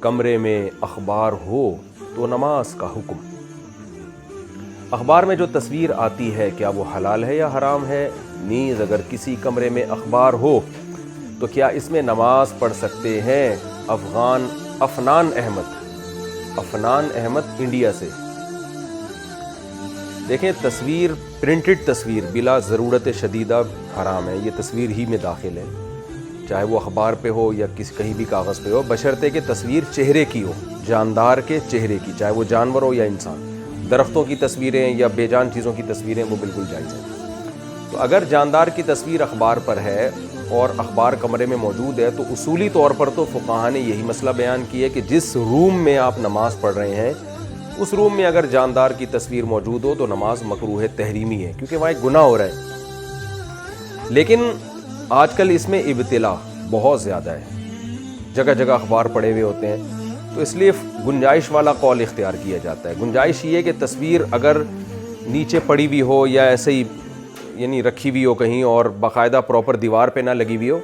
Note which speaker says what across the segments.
Speaker 1: کمرے میں اخبار ہو تو نماز کا حکم۔ اخبار میں جو تصویر آتی ہے کیا وہ حلال ہے یا حرام ہے؟ نیز اگر کسی کمرے میں اخبار ہو تو کیا اس میں نماز پڑھ سکتے ہیں؟ افنان احمد انڈیا سے۔ دیکھیں، تصویر، پرنٹڈ تصویر بلا ضرورت شدیدہ حرام ہے، یہ تصویر ہی میں داخل ہے، چاہے وہ اخبار پہ ہو یا کہیں بھی کاغذ پہ ہو، بشرطے کہ تصویر چہرے کی ہو، جاندار کے چہرے کی، چاہے وہ جانور ہو یا انسان۔ درختوں کی تصویریں یا بے جان چیزوں کی تصویریں وہ بالکل جائز ہیں۔ تو اگر جاندار کی تصویر اخبار پر ہے اور اخبار کمرے میں موجود ہے تو اصولی طور پر تو فقہاء نے یہی مسئلہ بیان کیا ہے کہ جس روم میں آپ نماز پڑھ رہے ہیں اس روم میں اگر جاندار کی تصویر موجود ہو تو نماز مکروہ تحریمی ہے، کیونکہ وہاں ایک گناہ ہو رہا ہے۔ لیکن آج کل اس میں ابتلا بہت زیادہ ہے، جگہ جگہ اخبار پڑے ہوئے ہوتے ہیں، تو اس لیے گنجائش والا قول اختیار کیا جاتا ہے۔ گنجائش یہ ہے کہ تصویر اگر نیچے پڑی ہوئی ہو یا ایسے ہی یعنی رکھی ہوئی ہو کہیں اور باقاعدہ پراپر دیوار پہ نہ لگی ہوئی ہو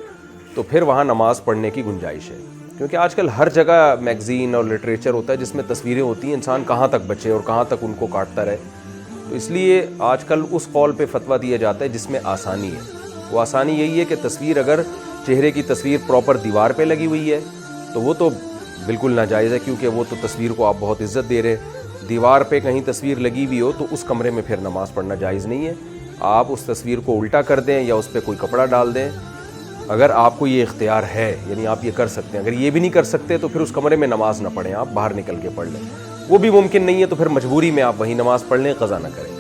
Speaker 1: تو پھر وہاں نماز پڑھنے کی گنجائش ہے، کیونکہ آج کل ہر جگہ میگزین اور لٹریچر ہوتا ہے جس میں تصویریں ہوتی ہیں، انسان کہاں تک بچے اور کہاں تک ان کو کاٹتا رہے، تو اس لیے آج کل اس قول پہ فتویٰ دیا جاتا ہے جس میں آسانی ہے۔ وہ آسانی یہی ہے کہ تصویر اگر چہرے کی تصویر پراپر دیوار پہ لگی ہوئی ہے تو وہ تو بالکل ناجائز ہے، کیونکہ وہ تو تصویر کو آپ بہت عزت دے رہے۔ دیوار پہ کہیں تصویر لگی ہوئی ہو تو اس کمرے میں پھر نماز پڑھنا جائز نہیں ہے، آپ اس تصویر کو الٹا کر دیں یا اس پہ کوئی کپڑا ڈال دیں، اگر آپ کو یہ اختیار ہے، یعنی آپ یہ کر سکتے ہیں۔ اگر یہ بھی نہیں کر سکتے تو پھر اس کمرے میں نماز نہ پڑھیں، آپ باہر نکل کے پڑھ لیں۔ وہ بھی ممکن نہیں ہے تو پھر مجبوری میں آپ وہیں نماز پڑھ لیں، قضا نہ کریں۔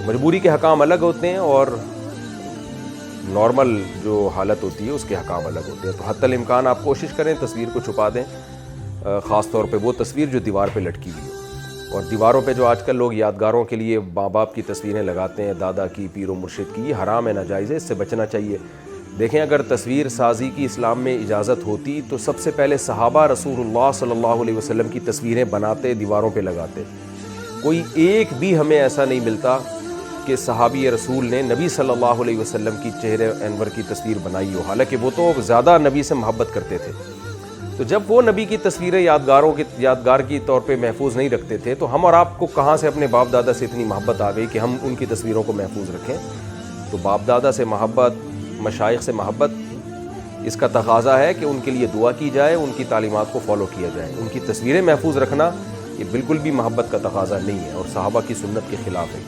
Speaker 1: مجبوری کے حکام الگ ہوتے ہیں اور نارمل جو حالت ہوتی ہے اس کے حکام الگ ہوتے ہیں، تو حتی الامکان آپ کوشش کریں تصویر کو چھپا دیں، خاص طور پہ وہ تصویر جو دیوار پہ لٹکی ہوئی ہو۔ اور دیواروں پہ جو آج کل لوگ یادگاروں کے لیے ماں باپ کی تصویریں لگاتے ہیں، دادا کی، پیر و مرشد کی، یہ حرام ہے، ناجائز ہے، اس سے بچنا چاہیے۔ دیکھیں، اگر تصویر سازی کی اسلام میں اجازت ہوتی تو سب سے پہلے صحابہ رسول اللہ صلی اللہ علیہ وسلم کی تصویریں بناتے، دیواروں پہ لگاتے۔ کوئی ایک بھی ہمیں ایسا نہیں ملتا کہ صحابی رسول نے نبی صلی اللہ علیہ وسلم کی چہرے انور کی تصویر بنائی ہو، حالانکہ وہ تو زیادہ نبی سے محبت کرتے تھے۔ تو جب وہ نبی کی تصویریں یادگار کی طور پہ محفوظ نہیں رکھتے تھے تو ہم اور آپ کو کہاں سے اپنے باپ دادا سے اتنی محبت آ گئی کہ ہم ان کی تصویروں کو محفوظ رکھیں؟ تو باپ دادا سے محبت، مشائخ سے محبت، اس کا تقاضا ہے کہ ان کے لیے دعا کی جائے، ان کی تعلیمات کو فالو کیا جائے۔ ان کی تصویریں محفوظ رکھنا یہ بالکل بھی محبت کا تقاضا نہیں ہے اور صحابہ کی سنت کے خلاف ہے۔